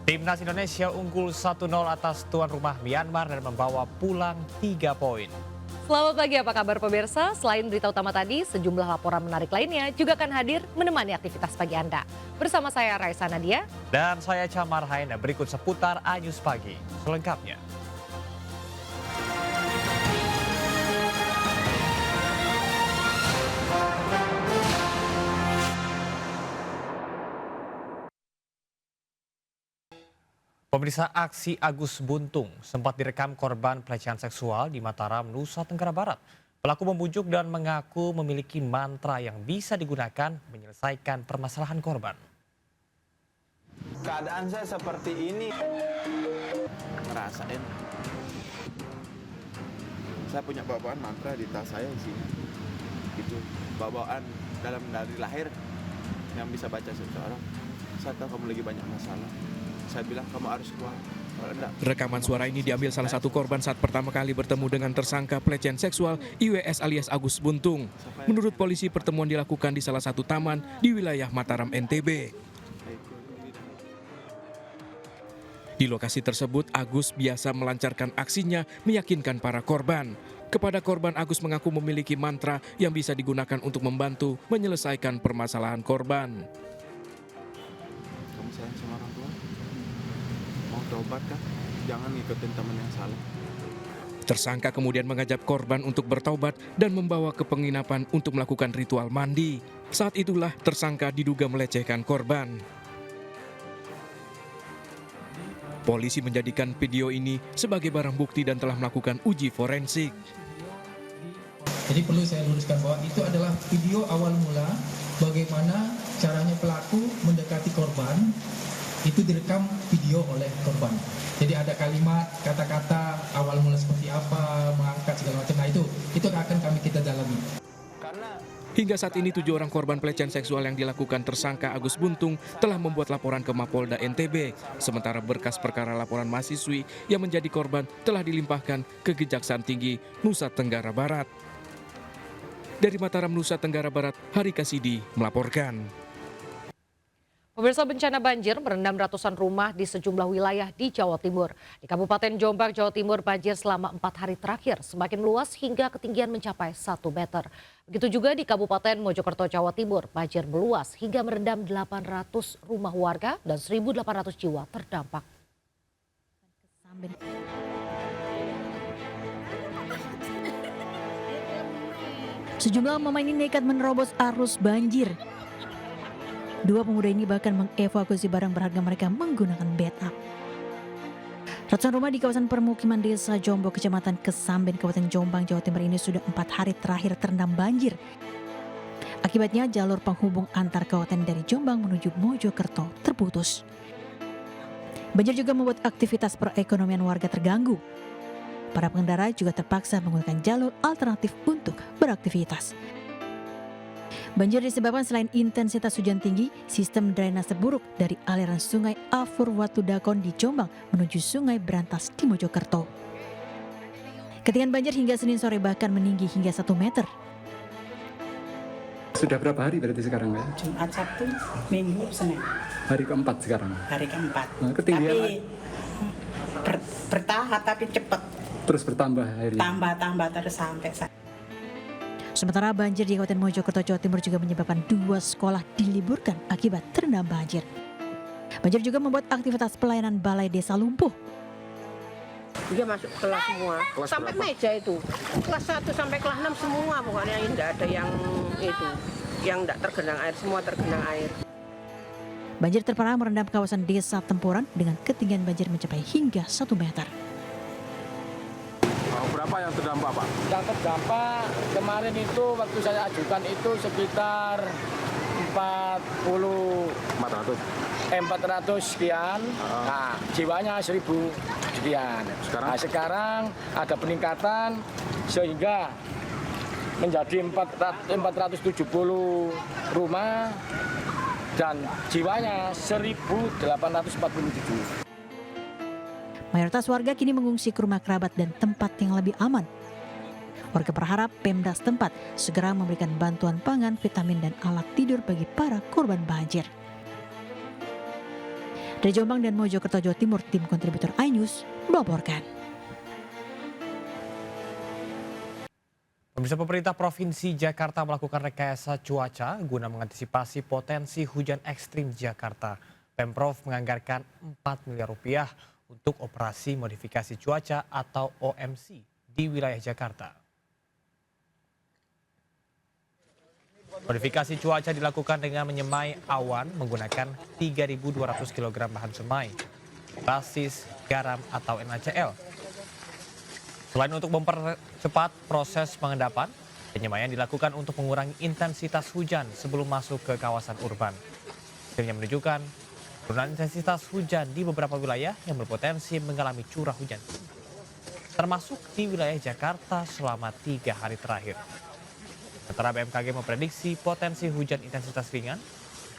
Timnas Indonesia unggul 1-0 atas tuan rumah Myanmar dan membawa pulang 3 poin. Selamat pagi, apa kabar pemirsa? Selain berita utama tadi, sejumlah laporan menarik lainnya juga akan hadir menemani aktivitas pagi Anda. Bersama saya Raisa Nadia. Dan saya Camar Haina, berikut seputar Anyus Pagi. Selengkapnya. Pemirsa, aksi Agus Buntung sempat direkam korban pelecehan seksual di Mataram, Nusa Tenggara Barat. Pelaku membujuk dan mengaku memiliki mantra yang bisa digunakan menyelesaikan permasalahan korban. Keadaan saya seperti ini. Ngerasain. Saya punya bawaan mantra di tas saya isinya. Itu bawaan dari lahir yang bisa baca seseorang. Saya tahu kamu lagi banyak masalah. Saya bilang kamu harus keluar. Rekaman suara ini diambil salah satu korban saat pertama kali bertemu dengan tersangka pelecehan seksual IWS alias Agus Buntung. Menurut polisi, pertemuan dilakukan di salah satu taman di wilayah Mataram, NTB. Di lokasi tersebut, Agus biasa melancarkan aksinya meyakinkan para korban. Kepada korban, Agus mengaku memiliki mantra yang bisa digunakan untuk membantu menyelesaikan permasalahan korban. Kamu sayang sama orang tua? Mau tobat kan? Jangan ngikutin teman yang salah. Tersangka kemudian mengajak korban untuk bertaubat dan membawa ke penginapan untuk melakukan ritual mandi. Saat itulah tersangka diduga melecehkan korban. Polisi menjadikan video ini sebagai barang bukti dan telah melakukan uji forensik. Jadi perlu saya luruskan bahwa itu adalah video awal mula bagaimana caranya pelaku mendekati korban. Itu direkam video oleh korban. Jadi ada kalimat, kata-kata awal mula seperti apa, mengangkat segala macam. Nah itu akan kita dalami. Hingga saat ini 7 orang korban pelecehan seksual yang dilakukan tersangka Agus Buntung telah membuat laporan ke Mapolda NTB. Sementara berkas perkara laporan mahasiswi yang menjadi korban telah dilimpahkan ke Kejaksaan Tinggi Nusa Tenggara Barat. Dari Mataram, Nusa Tenggara Barat, Hari Kasidi melaporkan. Pemirsa, bencana banjir merendam ratusan rumah di sejumlah wilayah di Jawa Timur. Di Kabupaten Jombang, Jawa Timur, banjir selama 4 hari terakhir semakin meluas hingga ketinggian mencapai 1 meter. Begitu juga di Kabupaten Mojokerto, Jawa Timur, banjir meluas hingga merendam 800 rumah warga dan 1.800 jiwa terdampak. Sejumlah mama ini nekat menerobos arus banjir. 2 pemuda ini bahkan mengevakuasi barang berharga mereka menggunakan backup. Ratusan rumah di kawasan permukiman desa Jombo, Kecamatan Kesamben, Kabupaten Jombang, Jawa Timur ini sudah 4 hari terakhir terendam banjir. Akibatnya jalur penghubung antar kabupaten dari Jombang menuju Mojokerto terputus. Banjir juga membuat aktivitas perekonomian warga terganggu. Para pengendara juga terpaksa menggunakan jalur alternatif untuk beraktivitas. Banjir disebabkan selain intensitas hujan tinggi, sistem drainase buruk dari aliran sungai Afur Watu Dakon di Jombang menuju sungai Berantas di Mojokerto. Ketinggian banjir hingga Senin sore bahkan meninggi hingga 1 meter. Sudah berapa hari berarti sekarang ya? Jumat, Sabtu, Minggu, Senin. Hari keempat sekarang? Hari keempat. Nah, ketinggian tapi bertahap tapi cepat. Terus bertambah hari? Tambah terus sampai saat. Sementara banjir di Kabupaten Mojokerto, Jawa Timur juga menyebabkan 2 sekolah diliburkan akibat terendam banjir. Banjir juga membuat aktivitas pelayanan balai desa lumpuh. Dia masuk kelas semua, sampai berapa? Meja itu. Kelas 1 sampai kelas 6 semua pokoknya, tidak ada yang itu, yang tidak tergenang air, semua tergenang air. Banjir terparah merendam kawasan desa Tempuran dengan ketinggian banjir mencapai hingga 1 meter. Berapa yang terdampak, Pak? Yang terdampak kemarin itu waktu saya ajukan itu sekitar 400 sekian. Nah, jiwanya 1.000 sekian. Sekarang ada peningkatan sehingga menjadi 470 rumah dan jiwanya 1.847. Mayoritas warga kini mengungsi ke rumah kerabat dan tempat yang lebih aman. Warga berharap Pemda setempat segera memberikan bantuan pangan, vitamin, dan alat tidur bagi para korban banjir. Dari Jombang dan Mojokerto, Jawa Timur, tim kontributor iNews melaporkan. Pemirsa, pemerintah Provinsi Jakarta melakukan rekayasa cuaca guna mengantisipasi potensi hujan ekstrim di Jakarta. Pemprov menganggarkan Rp4 miliar untuk operasi modifikasi cuaca atau OMC di wilayah Jakarta. Modifikasi cuaca dilakukan dengan menyemai awan menggunakan 3.200 kg bahan semai, basis, garam atau NaCl. Selain untuk mempercepat proses pengendapan, penyemaian dilakukan untuk mengurangi intensitas hujan sebelum masuk ke kawasan urban. Hasilnya menunjukkan penurunan intensitas hujan di beberapa wilayah yang berpotensi mengalami curah hujan, termasuk di wilayah Jakarta selama 3 hari terakhir. Sementara BMKG memprediksi potensi hujan intensitas ringan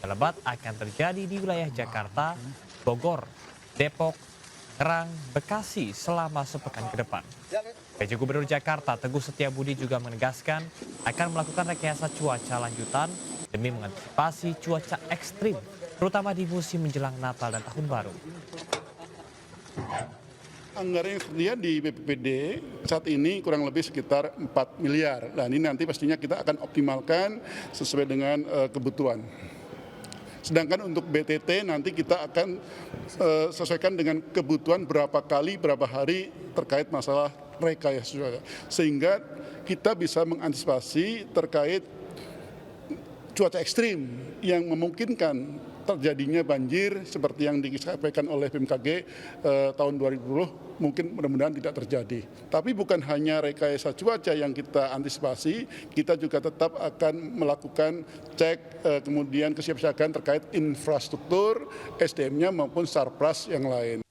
dan lebat akan terjadi di wilayah Jakarta, Bogor, Depok, Tangerang, Bekasi selama sepekan ke depan. PJ Gubernur Jakarta Teguh Setiabudi juga menegaskan akan melakukan rekayasa cuaca lanjutan demi mengantisipasi cuaca ekstrim, terutama di musim menjelang Natal dan Tahun Baru. Anggaran yang tersedia di BPPD saat ini kurang lebih sekitar 4 miliar. Dan ini nanti pastinya kita akan optimalkan sesuai dengan kebutuhan. Sedangkan untuk BTT nanti kita akan sesuaikan dengan kebutuhan berapa kali, berapa hari terkait masalah rekayasa cuaca. Sehingga kita bisa mengantisipasi terkait cuaca ekstrim yang memungkinkan terjadinya banjir seperti yang disampaikan oleh BMKG tahun 2020 mungkin mudah-mudahan tidak terjadi. Tapi bukan hanya rekayasa cuaca yang kita antisipasi, kita juga tetap akan melakukan cek kemudian kesiapsiagaan terkait infrastruktur, SDM-nya maupun sarpras yang lain.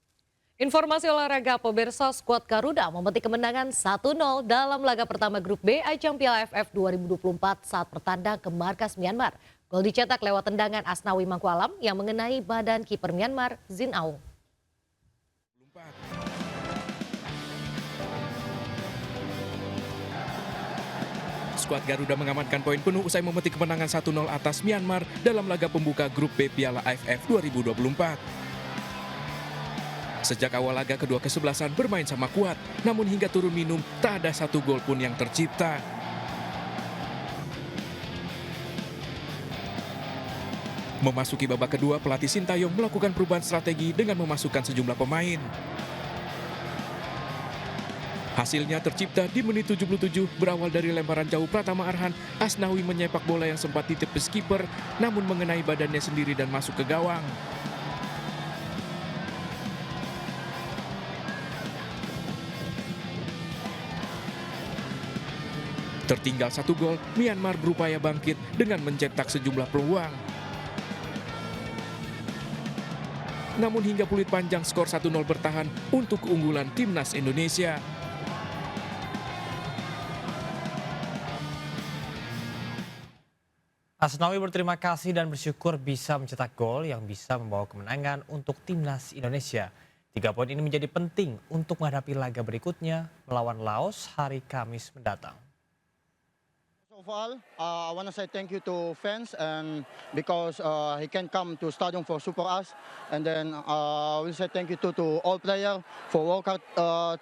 Informasi olahraga, pemirsa, skuad Garuda memetik kemenangan 1-0 dalam laga pertama Grup B ajang Piala AFF 2024 saat bertandang ke markas Myanmar. Gol dicetak lewat tendangan Asnawi Mangkualam yang mengenai badan kiper Myanmar, Zin Aung. Skuad Garuda mengamankan poin penuh usai memetik kemenangan 1-0 atas Myanmar dalam laga pembuka Grup B Piala AFF 2024. Sejak awal laga kedua kesebelasan bermain sama kuat, namun hingga turun minum tak ada satu gol pun yang tercipta. Memasuki babak kedua, pelatih Sintayong melakukan perubahan strategi dengan memasukkan sejumlah pemain. Hasilnya tercipta di menit 77 berawal dari lemparan jauh Pratama Arhan. Asnawi menyepak bola yang sempat ditepis kiper, namun mengenai badannya sendiri dan masuk ke gawang. Tertinggal 1 gol, Myanmar berupaya bangkit dengan mencetak sejumlah peluang. Namun hingga peluit panjang skor 1-0 bertahan untuk keunggulan timnas Indonesia. Asnawi berterima kasih dan bersyukur bisa mencetak gol yang bisa membawa kemenangan untuk timnas Indonesia. 3 poin ini menjadi penting untuk menghadapi laga berikutnya melawan Laos hari Kamis mendatang. First of all, I want to say thank you to fans and because he can come to stadium for support us, and then I will say thank you to all players for work out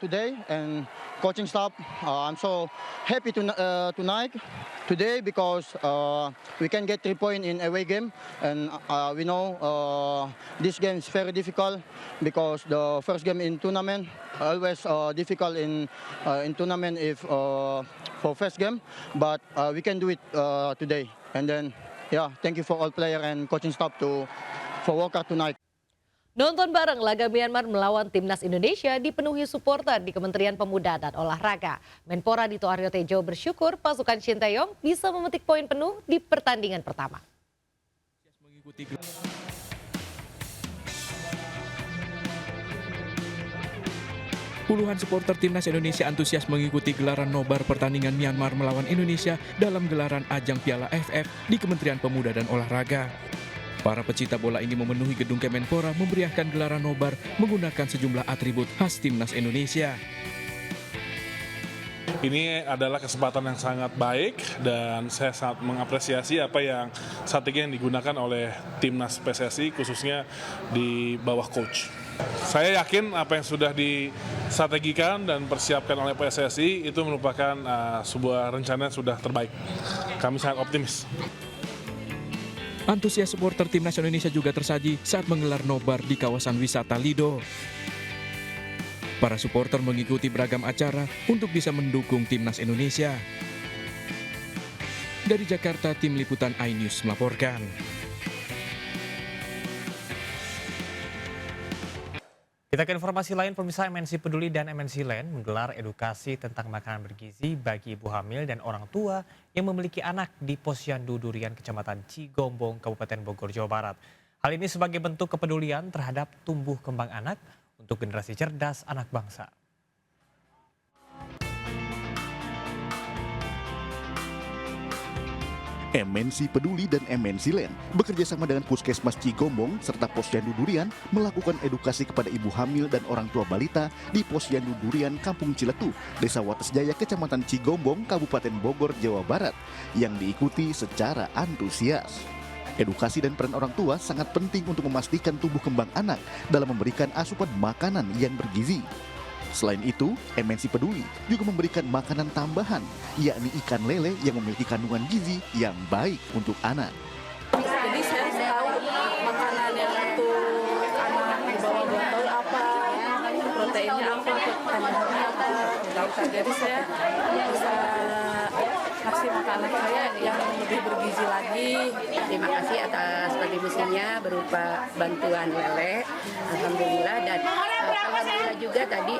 today and coaching staff. I'm so happy tonight today because we can get 3 points in away game, and we know this game is very difficult because the first game in tournament always difficult in tournament if for first game, but we can do it today. And then, yeah, thank you for all player and coaching staff for workout tonight. Nonton bareng laga Myanmar melawan timnas Indonesia dipenuhi supporter di Kementerian Pemuda dan Olahraga. Menpora Dito Aryo Tejo bersyukur pasukan Sintayong bisa memetik poin penuh di pertandingan pertama. Puluhan supporter timnas Indonesia antusias mengikuti gelaran nobar pertandingan Myanmar melawan Indonesia dalam gelaran ajang Piala AFF di Kementerian Pemuda dan Olahraga. Para pecinta bola ini memenuhi gedung Kemenpora memeriahkan gelaran nobar menggunakan sejumlah atribut khas timnas Indonesia. Ini adalah kesempatan yang sangat baik dan saya sangat mengapresiasi apa yang strategi yang digunakan oleh timnas PSSI khususnya di bawah coach. Saya yakin apa yang sudah distrategikan dan persiapkan oleh PSSI itu merupakan sebuah rencana yang sudah terbaik. Kami sangat optimis. Antusias supporter Timnas Indonesia juga tersaji saat menggelar nobar di kawasan wisata Lido. Para supporter mengikuti beragam acara untuk bisa mendukung Timnas Indonesia. Dari Jakarta, Tim Liputan iNews melaporkan. Kita ke informasi lain, pemirsa. MNC Peduli dan MNC Land menggelar edukasi tentang makanan bergizi bagi ibu hamil dan orang tua yang memiliki anak di Posyandu Durian, Kecamatan Cigombong, Kabupaten Bogor, Jawa Barat. Hal ini sebagai bentuk kepedulian terhadap tumbuh kembang anak untuk generasi cerdas anak bangsa. MNC Peduli dan MNC Land bekerja sama dengan Puskesmas Cigombong serta Posyandu Durian melakukan edukasi kepada ibu hamil dan orang tua balita di Posyandu Durian, Kampung Ciletuh, Desa Watesjaya, Kecamatan Cigombong, Kabupaten Bogor, Jawa Barat, yang diikuti secara antusias. Edukasi dan peran orang tua sangat penting untuk memastikan tumbuh kembang anak dalam memberikan asupan makanan yang bergizi. Selain itu, MNC Peduli juga memberikan makanan tambahan, yakni ikan lele yang memiliki kandungan gizi yang baik untuk anak. Jadi saya tahu makanan yang untuk anak di bawah 2 tahun apa, proteinnya apa, kandungannya apa. Jadi saya bisa kasih makanan saya yang lebih bergizi lagi. Terima kasih atas kontribusinya berupa bantuan lele, alhamdulillah, dan alhamdulillah juga tadi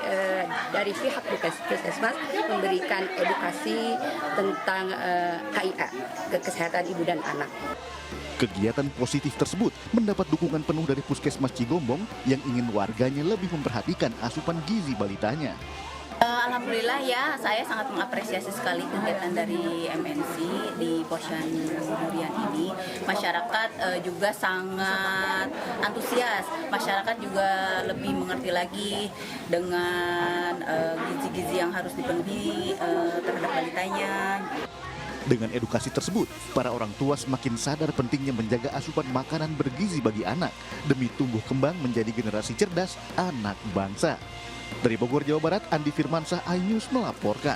dari pihak Puskesmas memberikan edukasi tentang KIA, kesehatan ibu dan anak. Kegiatan positif tersebut mendapat dukungan penuh dari Puskesmas Cigombong yang ingin warganya lebih memperhatikan asupan gizi balitanya. Alhamdulillah ya, saya sangat mengapresiasi sekali kegiatan dari MNC di Posyandu Durian ini. Masyarakat juga sangat antusias, masyarakat juga lebih mengerti lagi dengan gizi-gizi yang harus dipenuhi terhadap balitanya. Dengan edukasi tersebut, para orang tua semakin sadar pentingnya menjaga asupan makanan bergizi bagi anak demi tumbuh kembang menjadi generasi cerdas anak bangsa. Dari Bogor, Jawa Barat, Andi Firmansyah, iNews melaporkan.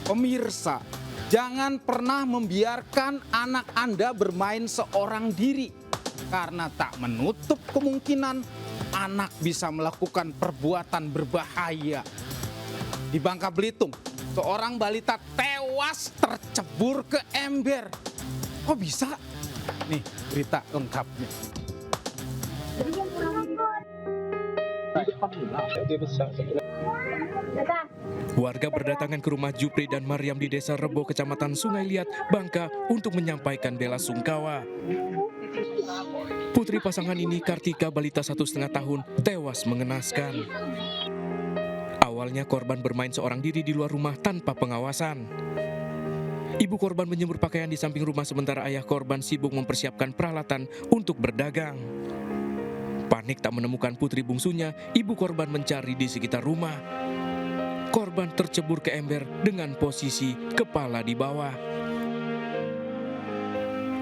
Pemirsa, jangan pernah membiarkan anak Anda bermain seorang diri, karena tak menutup kemungkinan anak bisa melakukan perbuatan berbahaya. Di Bangka Belitung, seorang balita tewas tercebur ke ember. Kok bisa? Nih berita lengkapnya. Warga berdatangan ke rumah Jupri dan Mariam di Desa Rebo, Kecamatan Sungai Liat, Bangka untuk menyampaikan bela sungkawa. Putri pasangan ini, Kartika, balita 1,5 tahun, tewas mengenaskan. Awalnya korban bermain seorang diri di luar rumah tanpa pengawasan. Ibu korban menjemur pakaian di samping rumah sementara ayah korban sibuk mempersiapkan peralatan untuk berdagang. Panik tak menemukan putri bungsunya, ibu korban mencari di sekitar rumah. Korban tercebur ke ember dengan posisi kepala di bawah.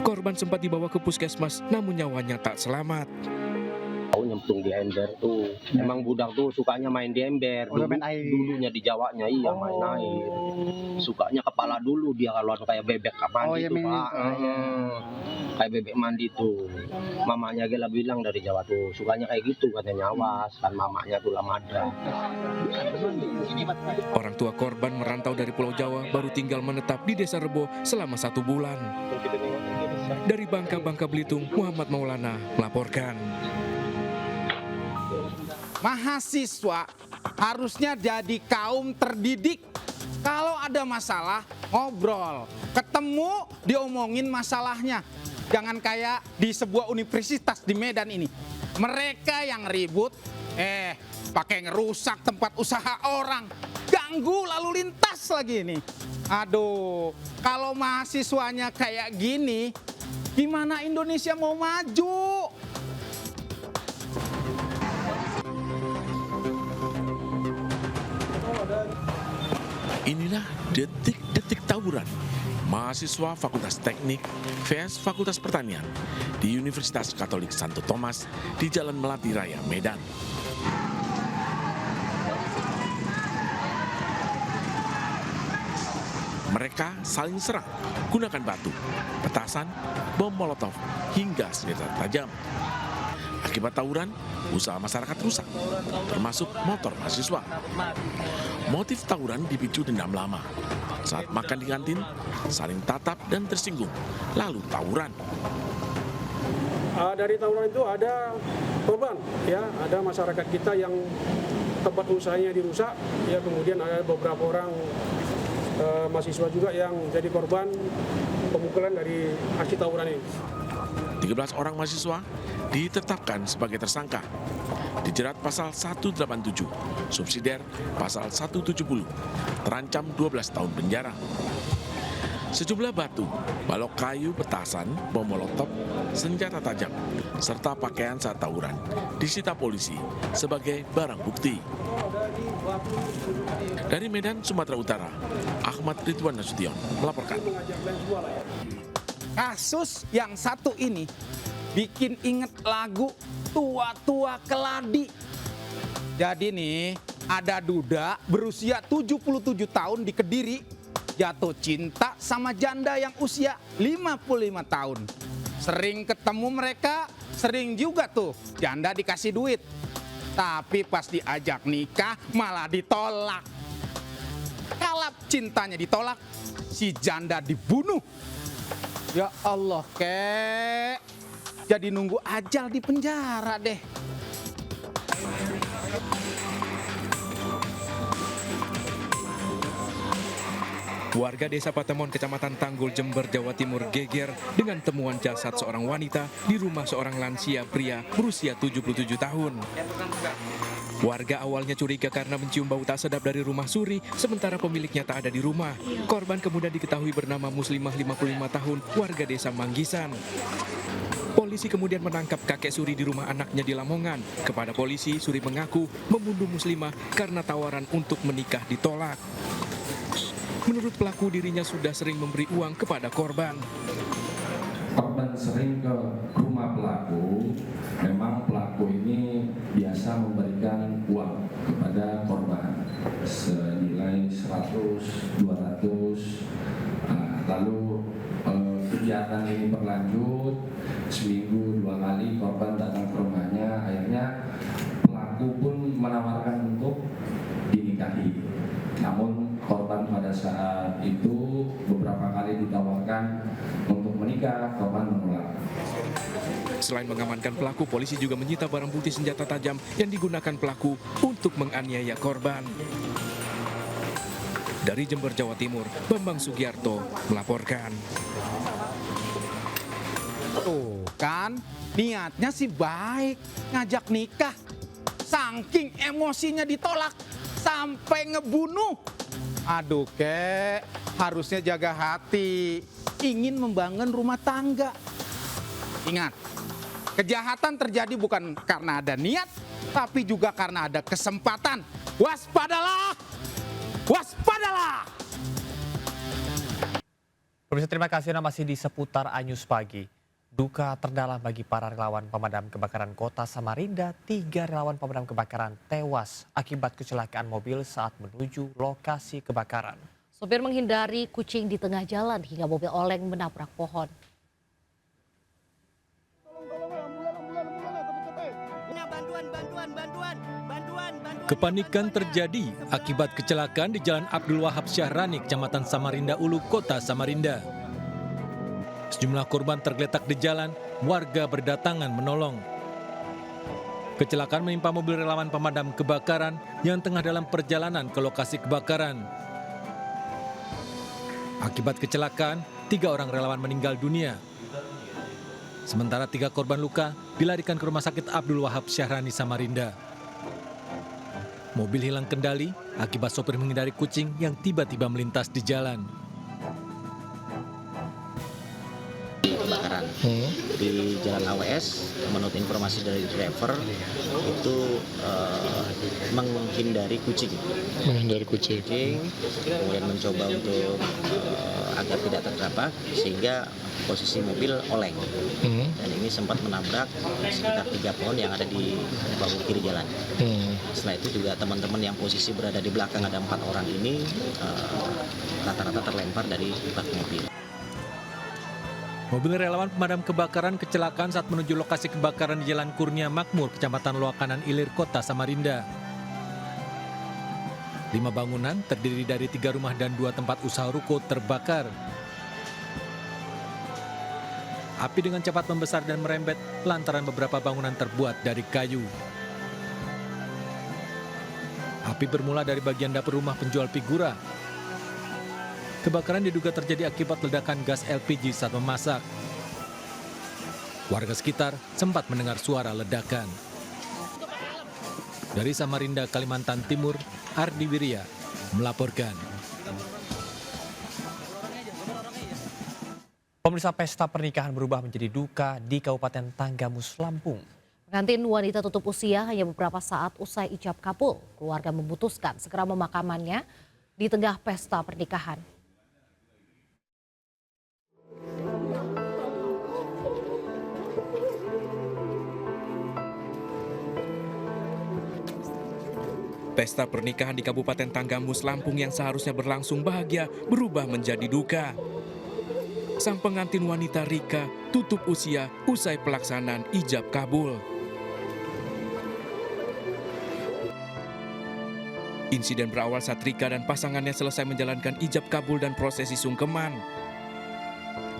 Korban sempat dibawa ke puskesmas, namun nyawanya tak selamat. Nyemplung di ember tuh. Emang budak tuh sukanya main di ember. Dulunya di Jawanya iya main air. Sukanya kepala dulu dia kalau kayak bebek mandi tuh Pak. Kayak bebek mandi tuh. Mamanya Gela bilang dari Jawa tuh sukanya kayak gitu katanya, awas kan mamanya tuh lamada. Orang tua korban merantau dari Pulau Jawa baru tinggal menetap di Desa Rebo selama 1 bulan. Dari Bangka Belitung, Muhammad Maulana melaporkan. Mahasiswa harusnya jadi kaum terdidik. Kalau ada masalah, ngobrol. Ketemu, diomongin masalahnya. Jangan kayak di sebuah universitas di Medan ini. Mereka yang ribut, pakai ngerusak tempat usaha orang. Gak mengganggu lalu lintas lagi ini. Aduh, kalau mahasiswanya kayak gini, gimana Indonesia mau maju? Inilah detik-detik tawuran mahasiswa Fakultas Teknik vs Fakultas Pertanian di Universitas Katolik Santo Thomas di Jalan Melati Raya, Medan. Mereka saling serang, gunakan batu, petasan, bom molotov, hingga senjata tajam. Akibat tawuran, usaha masyarakat rusak, termasuk motor mahasiswa. Motif tawuran dipicu dendam lama. Saat makan di kantin, saling tatap dan tersinggung, lalu tawuran. Dari tawuran itu ada korban, ya, ada masyarakat kita yang tempat usahanya dirusak, ya, kemudian ada beberapa orang mahasiswa juga yang jadi korban pemukulan dari aksi tawuran ini. 13 orang mahasiswa ditetapkan sebagai tersangka, dijerat pasal 187, subsidiar pasal 170, terancam 12 tahun penjara. Sejumlah batu, balok kayu, petasan, bom molotov, senjata tajam, serta pakaian saat tawuran disita polisi sebagai barang bukti. Dari Medan, Sumatera Utara, Ahmad Ridwan Nasution melaporkan. Kasus yang satu ini bikin inget lagu Tua-Tua Keladi. Jadi nih, ada duda berusia 77 tahun di Kediri jatuh cinta sama janda yang usia 55 tahun. Sering ketemu mereka, sering juga tuh janda dikasih duit. Tapi pas diajak nikah malah ditolak. Kalap cintanya ditolak, si janda dibunuh. Ya Allah, kek. Jadi nunggu ajal di penjara deh. Warga Desa Patemon, Kecamatan Tanggul, Jember, Jawa Timur geger dengan temuan jasad seorang wanita di rumah seorang lansia pria berusia 77 tahun. Warga awalnya curiga karena mencium bau tak sedap dari rumah suri, sementara pemiliknya tak ada di rumah. Korban kemudian diketahui bernama Muslimah 55 tahun, warga Desa Manggisan. Polisi kemudian menangkap kakek Suri di rumah anaknya di Lamongan. Kepada polisi, Suri mengaku membunuh Muslimah karena tawaran untuk menikah ditolak. Menurut pelaku, dirinya sudah sering memberi uang kepada korban. Korban sering ke rumah pelaku. Memang pelaku ini biasa memberikan uang kepada korban senilai 100, 200. Lalu kegiatan ini berlanjut, seminggu 2 kali korban datang ke rumahnya. Akhirnya pelaku pun menawarkan untuk dinikahi. Namun korban pada saat itu beberapa kali ditawarkan untuk menikah, korban menolak. Selain mengamankan pelaku, polisi juga menyita barang bukti senjata tajam yang digunakan pelaku untuk menganiaya korban. Dari Jember, Jawa Timur, Bambang Sugiarto melaporkan. Tuh kan, niatnya sih baik, ngajak nikah. Saking emosinya ditolak, sampai ngebunuh. Aduh, kek, harusnya jaga hati, ingin membangun rumah tangga. Ingat, kejahatan terjadi bukan karena ada niat, tapi juga karena ada kesempatan. Waspadalah! Waspadalah! Pemirsa, terima kasih. Anda masih di seputar Anyus Pagi. Duka terdalam bagi para relawan pemadam kebakaran kota Samarinda. 3 relawan pemadam kebakaran tewas akibat kecelakaan mobil saat menuju lokasi kebakaran. Sopir menghindari kucing di tengah jalan hingga mobil oleng menabrak pohon. Kepanikan terjadi akibat kecelakaan di Jalan Abdul Wahab Syahrani, Kecamatan Samarinda Ulu, Kota Samarinda. Sejumlah korban tergeletak di jalan, warga berdatangan menolong. Kecelakaan menimpa mobil relawan pemadam kebakaran yang tengah dalam perjalanan ke lokasi kebakaran. Akibat kecelakaan, 3 orang relawan meninggal dunia. Sementara 3 korban luka dilarikan ke Rumah Sakit Abdul Wahab Syahrani Samarinda. mobil hilang kendali akibat sopir menghindari kucing yang tiba-tiba melintas di jalan. Kebakaran di Jalan AWS, menurut informasi dari driver itu menghindari kucing. Kemudian mencoba untuk agar tidak terdampak sehingga posisi mobil oleng dan ini sempat menabrak sekitar 3 pohon yang ada di bahu kiri jalan. Setelah itu juga teman-teman yang posisi berada di belakang ada 4 orang ini rata-rata terlempar dari bak mobil. Mobil relawan pemadam kebakaran kecelakaan saat menuju lokasi kebakaran di Jalan Kurnia Makmur, Kecamatan Loakanan Ilir, Kota Samarinda. 5 bangunan terdiri dari 3 rumah dan 2 tempat usaha ruko terbakar. Api dengan cepat membesar dan merembet lantaran beberapa bangunan terbuat dari kayu. Api bermula dari bagian dapur rumah penjual figura. Kebakaran diduga terjadi akibat ledakan gas LPG saat memasak. Warga sekitar sempat mendengar suara ledakan. Dari Samarinda, Kalimantan Timur, Ardi Wirya melaporkan. Pemirsa, pesta pernikahan berubah menjadi duka di Kabupaten Tanggamus, Lampung. Pengantin wanita tutup usia hanya beberapa saat usai ijab kabul. Keluarga memutuskan segera memakamannya di tengah pesta pernikahan. Pesta pernikahan di Kabupaten Tanggamus, Lampung yang seharusnya berlangsung bahagia berubah menjadi duka. Sang pengantin wanita Rika tutup usia usai pelaksanaan ijab kabul. Insiden berawal saat Rika dan pasangannya selesai menjalankan ijab kabul dan prosesi sungkeman.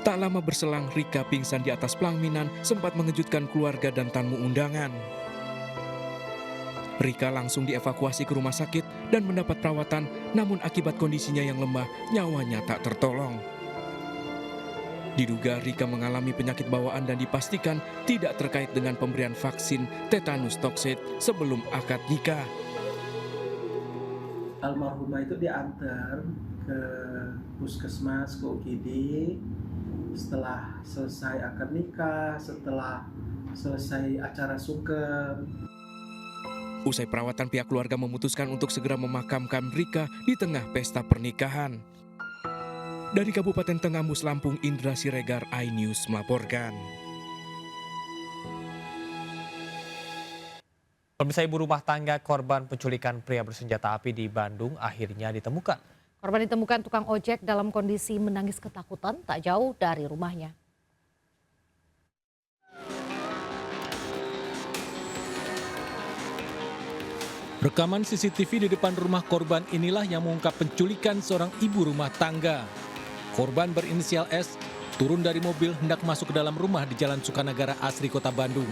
Tak lama berselang, Rika pingsan di atas pelaminan, sempat mengejutkan keluarga dan tamu undangan. Rika langsung dievakuasi ke rumah sakit dan mendapat perawatan, namun akibat kondisinya yang lemah, nyawanya tak tertolong. Diduga Rika mengalami penyakit bawaan dan dipastikan tidak terkait dengan pemberian vaksin tetanus toksit sebelum akad nikah. Almarhumah itu diantar ke puskesmas, ke UGD, setelah selesai akad nikah, setelah selesai acara sungkem. Usai perawatan, pihak keluarga memutuskan untuk segera memakamkan Rika di tengah pesta pernikahan. Dari Kabupaten Tanggamus, Lampung, Indra Siregar, iNews melaporkan. Pemirsa, ibu rumah tangga korban penculikan pria bersenjata api di Bandung akhirnya ditemukan. Korban ditemukan tukang ojek dalam kondisi menangis ketakutan tak jauh dari rumahnya. Rekaman CCTV di depan rumah korban inilah yang mengungkap penculikan seorang ibu rumah tangga. Korban berinisial S turun dari mobil hendak masuk ke dalam rumah di Jalan Sukanagara Asri, Kota Bandung.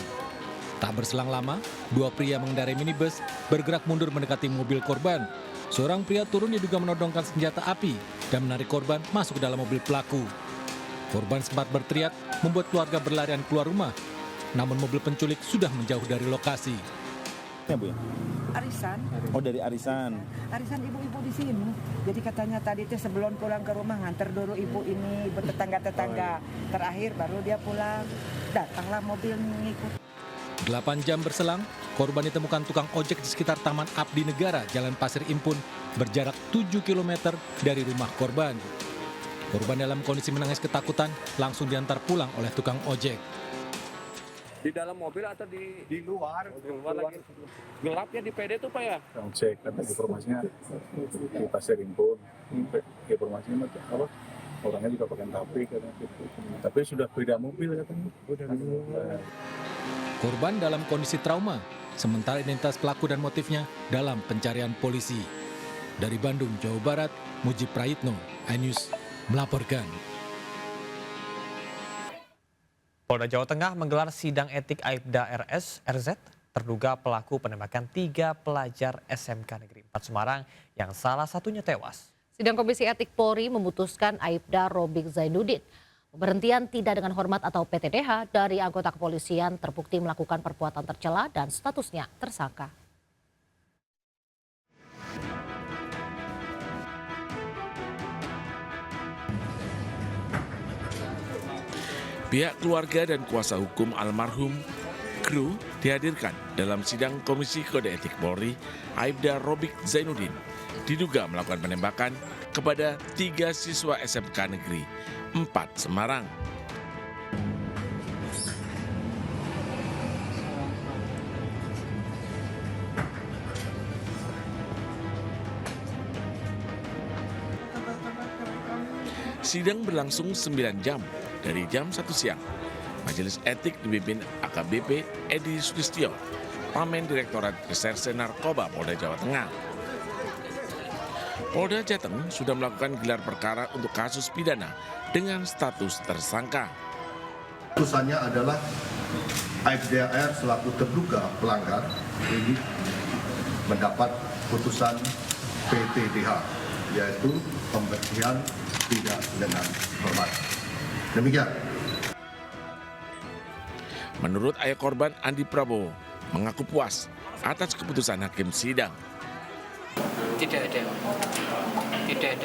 Tak berselang lama, 2 pria mengendarai minibus bergerak mundur mendekati mobil korban. Seorang pria turun diduga menodongkan senjata api dan menarik korban masuk ke dalam mobil pelaku. Korban sempat berteriak membuat keluarga berlarian keluar rumah. Namun mobil penculik sudah menjauh dari lokasi. Ya, Bu, ya? Arisan. Oh, dari arisan. Arisan ibu-ibu di sini. Jadi katanya tadi itu sebelum pulang ke rumah nganter dulu ibu ini, ibu tetangga-tetangga. Terakhir baru dia pulang. Datanglah mobil ngikut. 8 jam berselang, korban ditemukan tukang ojek di sekitar Taman Abdi Negara, Jalan Pasir Impun, berjarak 7 km dari rumah korban. Korban dalam kondisi menangis ketakutan langsung diantar pulang oleh tukang ojek. Di dalam mobil atau di luar? Di luar lagi. Gelap ya di PD tuh Pak ya? Cek, kata informasinya di Pasir Impun. Informasinya apa? Orangnya juga pakai tapi katanya. Tapi sudah beda mobil katanya. Korban dalam kondisi trauma, sementara identitas pelaku dan motifnya dalam pencarian polisi. Dari Bandung, Jawa Barat, Mujib Prayitno, iNews melaporkan. Polda Jawa Tengah menggelar sidang etik Aibda RZ, terduga pelaku penembakan 3 pelajar SMK Negeri 4 Semarang yang salah satunya tewas. Sidang Komisi Etik Polri memutuskan Aibda Robik Zainuddin pemberhentian tidak dengan hormat atau PTDH dari anggota kepolisian terbukti melakukan perbuatan tercela dan statusnya tersangka. Pihak keluarga dan kuasa hukum almarhum kru dihadirkan dalam sidang Komisi Kode Etik Polri. Aibda Robik Zainuddin diduga melakukan penembakan kepada 3 siswa SMK Negeri 4 Semarang. Sidang berlangsung 9 jam dari jam 1 siang. Majelis etik dipimpin AKBP Edi Sulistyo, Pamen Direktorat Reserse Narkoba Polda Jawa Tengah. Polda Jateng sudah melakukan gelar perkara untuk kasus pidana dengan status tersangka. Putusannya adalah AFDR selaku terduga pelanggar ini mendapat putusan PTDH, yaitu pemberhentian tidak dengan hormat. Demikian. Menurut ayah korban Andi Prabowo, mengaku puas atas keputusan hakim sidang. Tidak ada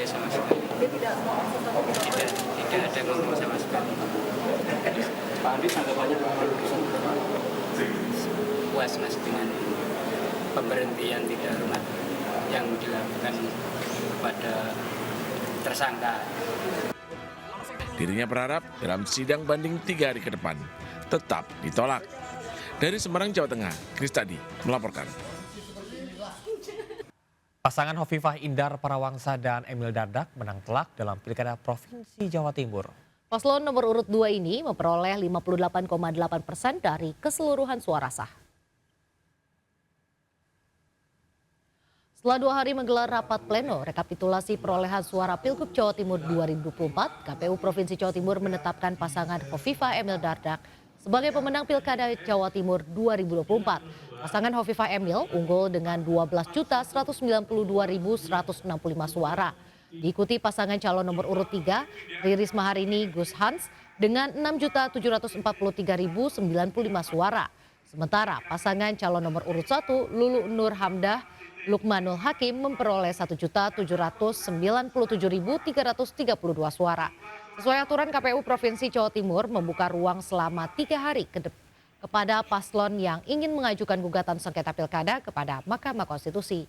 sama sekali. Tidak ada ngomong sama sekali. Pak Andi tanggapannya puas mas dengan pemberhentian tidak hormat yang dilakukan kepada tersangka. Dirinya berharap dalam sidang banding 3 hari ke depan tetap ditolak. Dari Semarang, Jawa Tengah, Kristadi melaporkan. Pasangan Hovifah Indar Parawangsa dan Emil Dardak menang telak dalam Pilkada Provinsi Jawa Timur. Paslon nomor urut 2 ini memperoleh 58,8% dari keseluruhan suara sah. Setelah 2 hari menggelar rapat pleno rekapitulasi perolehan suara Pilgub Jawa Timur 2024, KPU Provinsi Jawa Timur menetapkan pasangan Hovifah Emil Dardak sebagai pemenang Pilkada Jawa Timur 2024. Pasangan Hovifah Emil unggul dengan 12.192.165 suara. Diikuti pasangan calon nomor urut 3, Riris Maharini Gus Hans dengan 6.743.095 suara. Sementara pasangan calon nomor urut 1, Lulu Nur Hamdah Lukmanul Hakim memperoleh 1.797.332 suara. Sesuai aturan, KPU Provinsi Jawa Timur membuka ruang selama 3 hari kepada paslon yang ingin mengajukan gugatan sengketa pilkada kepada Mahkamah Konstitusi.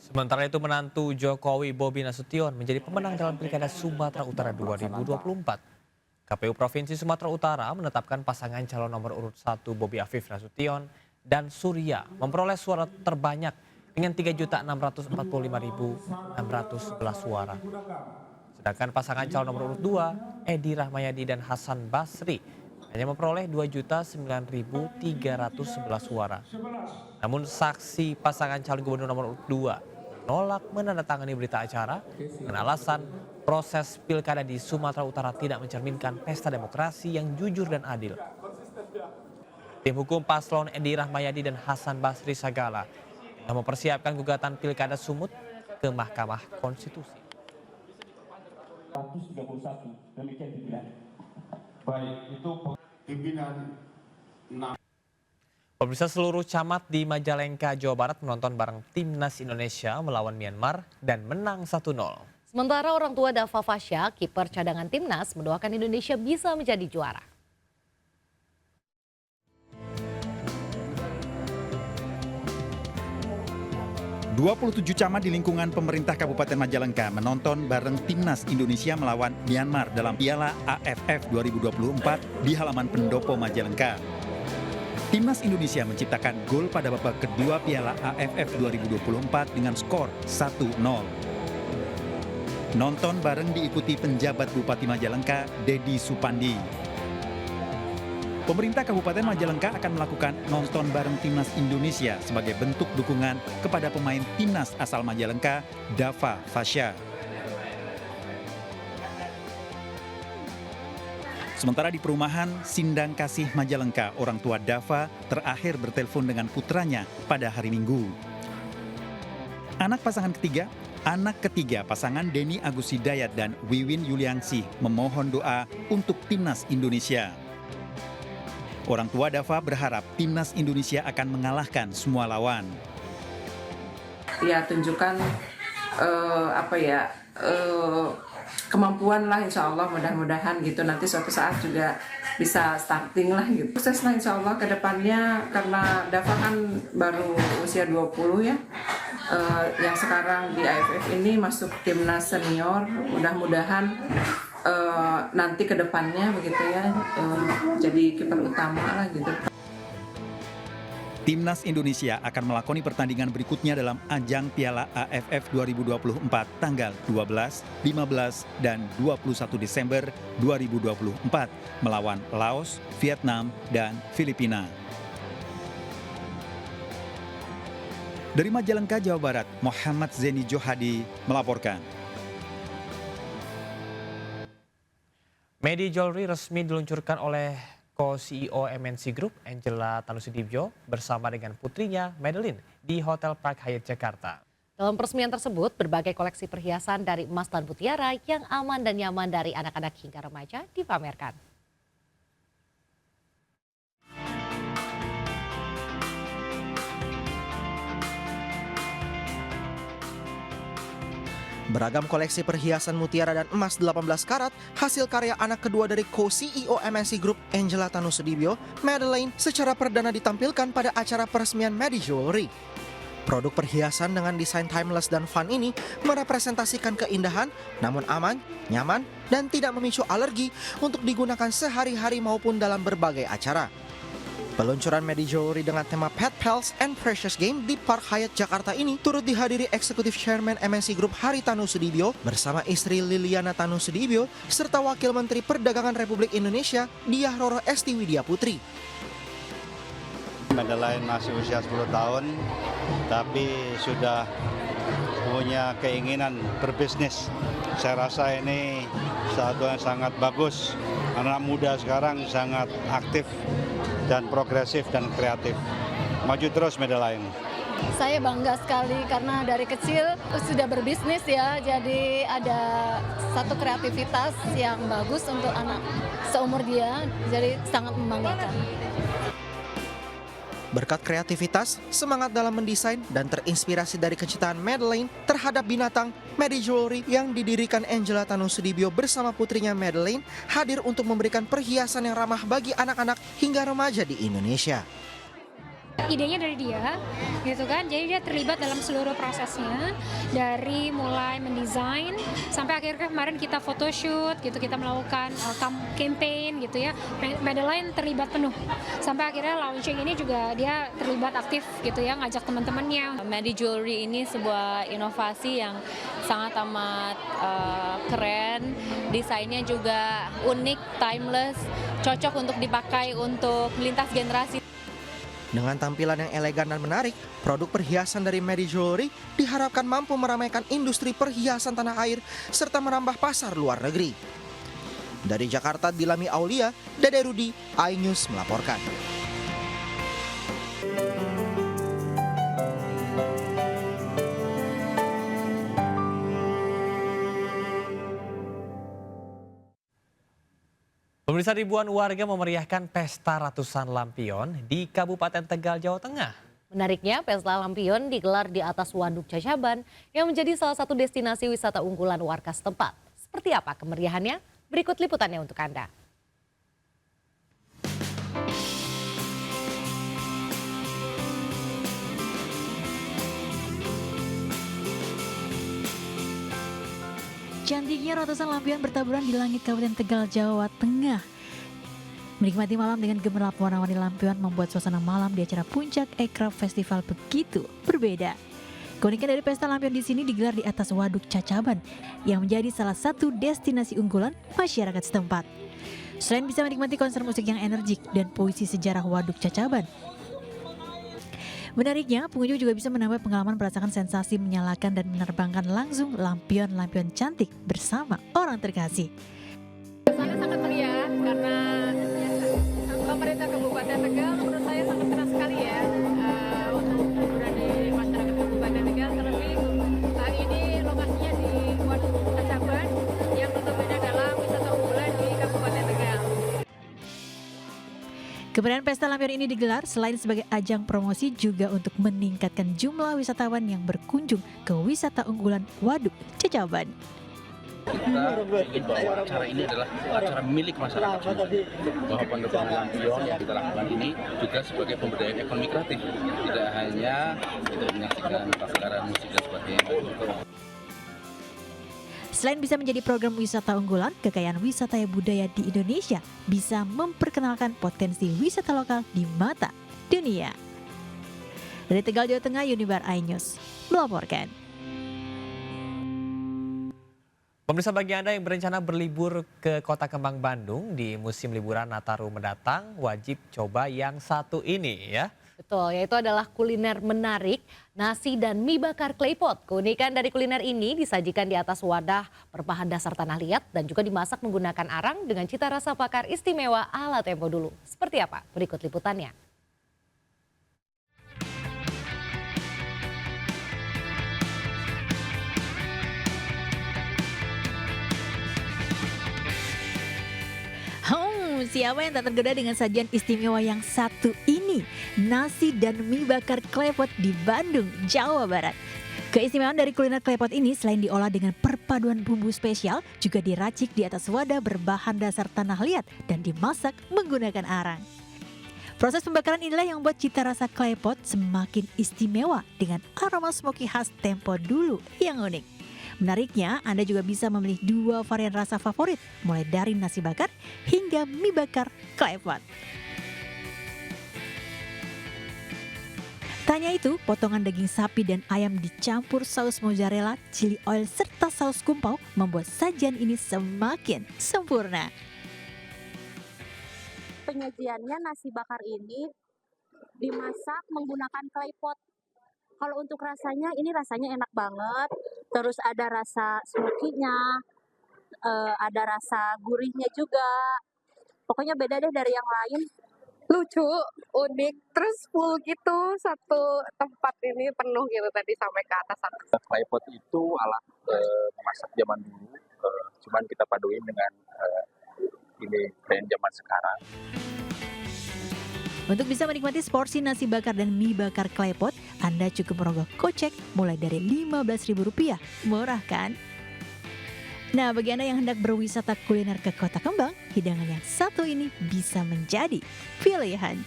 Sementara itu menantu Jokowi Bobi Nasution menjadi pemenang dalam Pilkada Sumatera Utara 2024. KPU Provinsi Sumatera Utara menetapkan pasangan calon nomor urut 1 Bobi Afif Nasution dan Surya memperoleh suara terbanyak dengan 3.645.611 suara. Sedangkan pasangan calon nomor urut 2 Edi Rahmayadi dan Hasan Basri hanya memperoleh 2.009.311 suara. Namun saksi pasangan calon gubernur nomor urut 2 menolak menandatangani berita acara dengan alasan proses pilkada di Sumatera Utara tidak mencerminkan pesta demokrasi yang jujur dan adil. Tim hukum paslon Edi Rahmayadi dan Hasan Basri Sagala yang mempersiapkan gugatan pilkada Sumut ke Mahkamah Konstitusi. Baik, itu pimpinan Pemirsa, seluruh camat di Majalengka, Jawa Barat menonton bareng Timnas Indonesia melawan Myanmar dan menang 1-0. Sementara orang tua Dava Fasya, kiper cadangan Timnas, mendoakan Indonesia bisa menjadi juara. ...27 camat di lingkungan pemerintah Kabupaten Majalengka menonton bareng Timnas Indonesia melawan Myanmar dalam Piala AFF 2024 di halaman pendopo Majalengka. Timnas Indonesia menciptakan gol pada babak kedua Piala AFF 2024 dengan skor 1-0. Nonton bareng diikuti penjabat Bupati Majalengka, Dedi Supandi. Pemerintah Kabupaten Majalengka akan melakukan nonton bareng Timnas Indonesia sebagai bentuk dukungan kepada pemain Timnas asal Majalengka, Dava Fasya. Sementara di perumahan Sindang Kasih Majalengka, orang tua Dava terakhir bertelepon dengan putranya pada hari Minggu. Anak ketiga pasangan Denny Agus Hidayat dan Wiwin Yuliangsih memohon doa untuk Timnas Indonesia. Orang tua Dava berharap Timnas Indonesia akan mengalahkan semua lawan. ya tunjukkan kemampuan lah, insya Allah mudah-mudahan gitu nanti suatu saat juga bisa starting lah gitu. Sukses lah insya Allah ke depannya, karena Dava kan baru usia 20 ya, yang sekarang di AFF ini masuk timnas senior, mudah-mudahan nanti ke depannya begitu ya, jadi kiper utama lah gitu. Timnas Indonesia akan melakoni pertandingan berikutnya dalam ajang Piala AFF 2024 tanggal 12, 15, dan 21 Desember 2024 melawan Laos, Vietnam, dan Filipina. Dari Majalengka, Jawa Barat, Muhammad Zeni Johadi melaporkan. Medi Jewelry resmi diluncurkan oleh Co-CEO MNC Group, Angela Tanusudibyo, bersama dengan putrinya, Madeline, di Hotel Park Hyatt Jakarta. Dalam peresmian tersebut, berbagai koleksi perhiasan dari emas dan mutiara yang aman dan nyaman dari anak-anak hingga remaja dipamerkan. Beragam koleksi perhiasan mutiara dan emas 18 karat hasil karya anak kedua dari Co-CEO MNC Group Angela Tanusudibyo, Madeline, secara perdana ditampilkan pada acara peresmian Medi Jewelry. Produk perhiasan dengan desain timeless dan fun ini merepresentasikan keindahan, namun aman, nyaman, dan tidak memicu alergi untuk digunakan sehari-hari maupun dalam berbagai acara. Peluncuran Medi Jewelry dengan tema Pet Pals and Precious Game di Park Hyatt Jakarta ini turut dihadiri Eksekutif Chairman MNC Group Hari Tanusudibyo bersama istri Liliana Tanusudibyo serta Wakil Menteri Perdagangan Republik Indonesia Diah Roro Esti Widya Putri. Madeline masih usia 10 tahun, tapi sudah punya keinginan berbisnis. Saya rasa ini satu yang sangat bagus. Anak muda sekarang sangat aktif dan progresif dan kreatif. Maju terus Madeline. Saya bangga sekali karena dari kecil sudah berbisnis ya, jadi ada satu kreativitas yang bagus untuk anak seumur dia, jadi sangat membanggakan. Berkat kreativitas, semangat dalam mendesain, dan terinspirasi dari kecintaan Madeline terhadap binatang, Medi Jewelry yang didirikan Angela Tanusudibyo bersama putrinya Madeline hadir untuk memberikan perhiasan yang ramah bagi anak-anak hingga remaja di Indonesia. Idenya dari dia, gitu kan. Jadi dia terlibat dalam seluruh prosesnya, dari mulai mendesain sampai akhirnya kemarin kita photoshoot, gitu, kita melakukan campaign, gitu ya. Madeline terlibat penuh. Sampai akhirnya launching ini juga dia terlibat aktif, gitu ya, ngajak teman-temannya. Medi Jewelry ini sebuah inovasi yang sangat amat keren, desainnya juga unik, timeless, cocok untuk dipakai untuk lintas generasi. Dengan tampilan yang elegan dan menarik, produk perhiasan dari Medi Jewelry diharapkan mampu meramaikan industri perhiasan tanah air serta merambah pasar luar negeri. Dari Jakarta, Dilami Aulia, Dede Rudi, iNews melaporkan. Pemirsa, ribuan warga memeriahkan pesta ratusan lampion di Kabupaten Tegal, Jawa Tengah. Menariknya, pesta lampion digelar di atas Waduk Cacaban yang menjadi salah satu destinasi wisata unggulan warga setempat. Seperti apa kemeriahannya? Berikut liputannya untuk Anda. Cantiknya ratusan lampion bertaburan di langit Kabupaten Tegal, Jawa Tengah. Menikmati malam dengan gemerlap warna-warni lampion membuat suasana malam di acara Puncak Aircraft Festival begitu berbeda. Keunikan dari pesta lampion di sini digelar di atas Waduk Cacaban yang menjadi salah satu destinasi unggulan masyarakat setempat. Selain bisa menikmati konser musik yang energik dan puisi sejarah Waduk Cacaban, menariknya, pengunjung juga bisa menambah pengalaman merasakan sensasi menyalakan dan menerbangkan langsung lampion-lampion cantik bersama orang terkasih. Sangat meriah karena pemerintah Kabupaten Tegal menurut saya sangat keras sekali ya untuk hiburan di masyarakat Kabupaten Tegal. Terlebih ini lokasinya di Waduk Cacaban yang notabene adalah wisata unggulan di Kabupaten Tegal. Keberadaan Pesta Lampion ini digelar selain sebagai ajang promosi juga untuk meningkatkan jumlah wisatawan yang berkunjung ke wisata unggulan Waduk Cacaban. Kita ingin bahwa acara ini adalah acara milik masyarakat semua. Bahwa penerbangan lampion yang kita lakukan ini juga sebagai pemberdayaan ekonomi kreatif. Tidak hanya untuk menyaksikan pagelaran musik dan sebagainya. Selain bisa menjadi program wisata unggulan, kekayaan wisata budaya di Indonesia bisa memperkenalkan potensi wisata lokal di mata dunia. Dari Tegal, Jawa Tengah, Unibar iNews melaporkan. Pemirsa, bagi Anda yang berencana berlibur ke Kota Kembang Bandung di musim liburan Nataru mendatang, wajib coba yang satu ini ya. Betul, yaitu adalah kuliner menarik, nasi dan mie bakar klepot. Keunikan dari kuliner ini disajikan di atas wadah berbahan dasar tanah liat dan juga dimasak menggunakan arang dengan cita rasa bakar istimewa ala tempo dulu. Seperti apa? Berikut liputannya. Siapa yang tak tergoda dengan sajian istimewa yang satu ini? Nasi dan mie bakar klepot di Bandung, Jawa Barat. Keistimewaan dari kuliner klepot ini selain diolah dengan perpaduan bumbu spesial, juga diracik di atas wadah berbahan dasar tanah liat dan dimasak menggunakan arang. Proses pembakaran inilah yang membuat cita rasa klepot semakin istimewa dengan aroma smoky khas tempo dulu yang unik. Menariknya, Anda juga bisa memilih 2 varian rasa favorit, mulai dari nasi bakar hingga mie bakar klepot. Tanya itu, potongan daging sapi dan ayam dicampur saus mozzarella, chili oil, serta saus kumpau membuat sajian ini semakin sempurna. Penyajiannya nasi bakar ini dimasak menggunakan klepot. Kalau untuk rasanya, ini rasanya enak banget. Terus ada rasa smoky-nya, ada rasa gurihnya juga. Pokoknya beda deh dari yang lain. Lucu, unik, terus full gitu. Satu tempat ini penuh gitu tadi sampai ke atas. Klepot itu alat memasak zaman dulu, cuman kita paduin dengan ini tren zaman sekarang. Untuk bisa menikmati seporsi nasi bakar dan mie bakar klepot, Anda cukup merogoh kocek mulai dari Rp15.000. Murah kan? Nah, bagi Anda yang hendak berwisata kuliner ke Kota Kembang, hidangan yang satu ini bisa menjadi pilihan.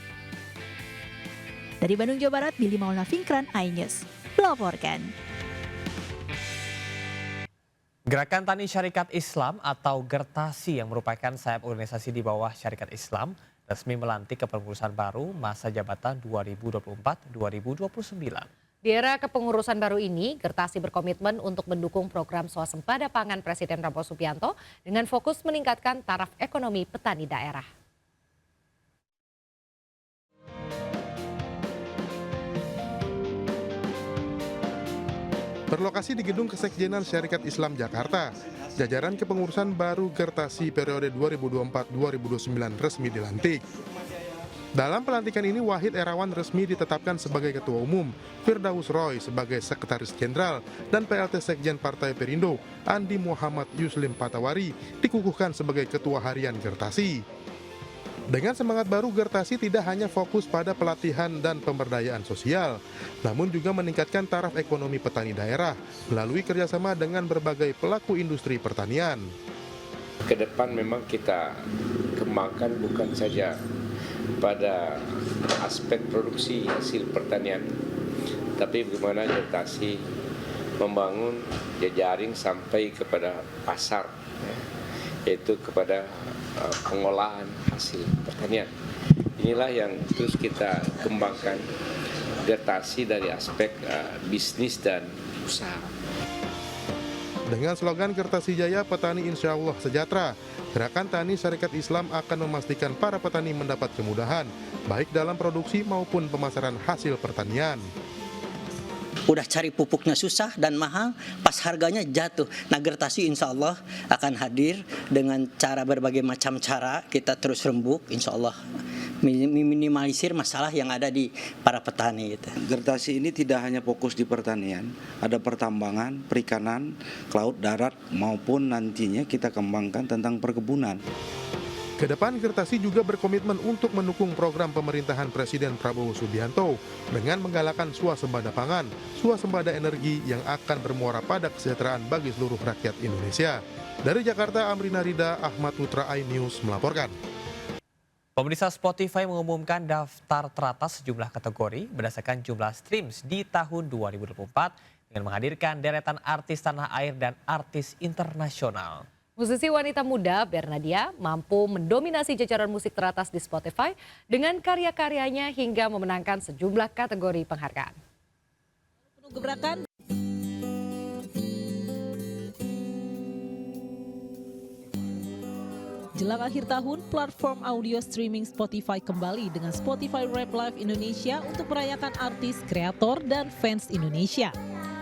Dari Bandung, Jawa Barat, Billy Maulana Finkran, iNews melaporkan. Gerakan Tani Syarikat Islam atau Gertasi yang merupakan sayap organisasi di bawah Syarikat Islam resmi melantik kepengurusan baru masa jabatan 2024-2029. Di era kepengurusan baru ini, Gertasi berkomitmen untuk mendukung program swasembada pangan Presiden Prabowo Subianto dengan fokus meningkatkan taraf ekonomi petani daerah. Berlokasi di Gedung Kesekjenan Syarikat Islam Jakarta, jajaran kepengurusan baru Gertasi periode 2024-2029 resmi dilantik. Dalam pelantikan ini, Wahid Erawan resmi ditetapkan sebagai Ketua Umum, Firdaus Roy sebagai Sekretaris Jenderal, dan PLT Sekjen Partai Perindo, Andi Muhammad Yuslim Patawari, dikukuhkan sebagai Ketua Harian Gertasi. Dengan semangat baru, Gertasi tidak hanya fokus pada pelatihan dan pemberdayaan sosial, namun juga meningkatkan taraf ekonomi petani daerah melalui kerjasama dengan berbagai pelaku industri pertanian. Ke depan memang kita kembangkan bukan saja pada aspek produksi hasil pertanian, tapi bagaimana Gertasi membangun jejaring sampai kepada pasar, yaitu kepada pengolahan hasil pertanian. Inilah yang terus kita kembangkan Gertasi dari aspek bisnis dan usaha. Dengan slogan Gertasi Jaya, petani insya Allah sejahtera, Gerakan Tani Syarikat Islam akan memastikan para petani mendapat kemudahan, baik dalam produksi maupun pemasaran hasil pertanian. Udah cari pupuknya susah dan mahal, pas harganya jatuh. Nah, Gertasi insya Allah akan hadir dengan cara berbagai macam cara, kita terus rembuk insya Allah minimalisir masalah yang ada di para petani gitu. Gertasi ini tidak hanya fokus di pertanian, ada pertambangan, perikanan, laut, darat, maupun nantinya kita kembangkan tentang perkebunan. Kedepan, Gertasi juga berkomitmen untuk mendukung program pemerintahan Presiden Prabowo Subianto dengan menggalakkan swasembada pangan, swasembada energi yang akan bermuara pada kesejahteraan bagi seluruh rakyat Indonesia. Dari Jakarta, Amrina Rida, Ahmad Putra, iNews melaporkan. Pemirsa, Spotify mengumumkan daftar teratas sejumlah kategori berdasarkan jumlah streams di tahun 2024 dengan menghadirkan deretan artis tanah air dan artis internasional. Musisi wanita muda Bernadia mampu mendominasi jajaran musik teratas di Spotify dengan karya-karyanya hingga memenangkan sejumlah kategori penghargaan. Gebrakan. Jelang akhir tahun, platform audio streaming Spotify kembali dengan Spotify Rap Live Indonesia untuk merayakan artis, kreator, dan fans Indonesia.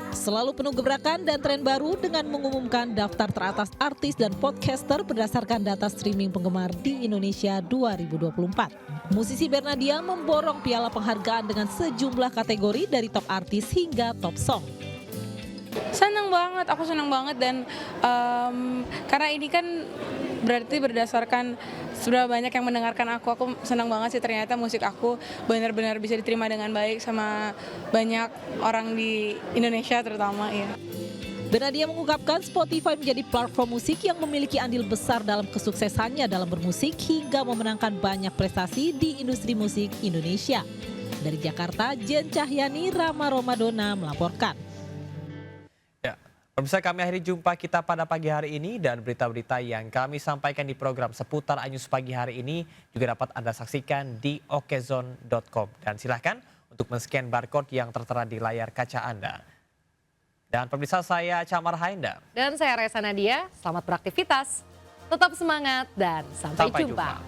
Selalu penuh gebrakan dan tren baru dengan mengumumkan daftar teratas artis dan podcaster berdasarkan data streaming penggemar di Indonesia 2024. Musisi Bernadia memborong piala penghargaan dengan sejumlah kategori dari top artis hingga top song. Senang banget, aku senang banget dan karena ini kan berarti berdasarkan sudah banyak yang mendengarkan aku senang banget sih ternyata musik aku benar-benar bisa diterima dengan baik sama banyak orang di Indonesia terutama ya. Bernadia mengungkapkan Spotify menjadi platform musik yang memiliki andil besar dalam kesuksesannya dalam bermusik hingga memenangkan banyak prestasi di industri musik Indonesia. Dari Jakarta, Jen Cahyani, Rama Romadona melaporkan. Pemirsa, kami akhiri jumpa kita pada pagi hari ini dan berita-berita yang kami sampaikan di program seputar iNews pagi hari ini juga dapat Anda saksikan di okezone.com. Dan silahkan untuk men-scan barcode yang tertera di layar kaca Anda. Dan pemirsa, saya Camar Hainda. Dan saya Resa Nadia, selamat beraktivitas, tetap semangat dan sampai jumpa.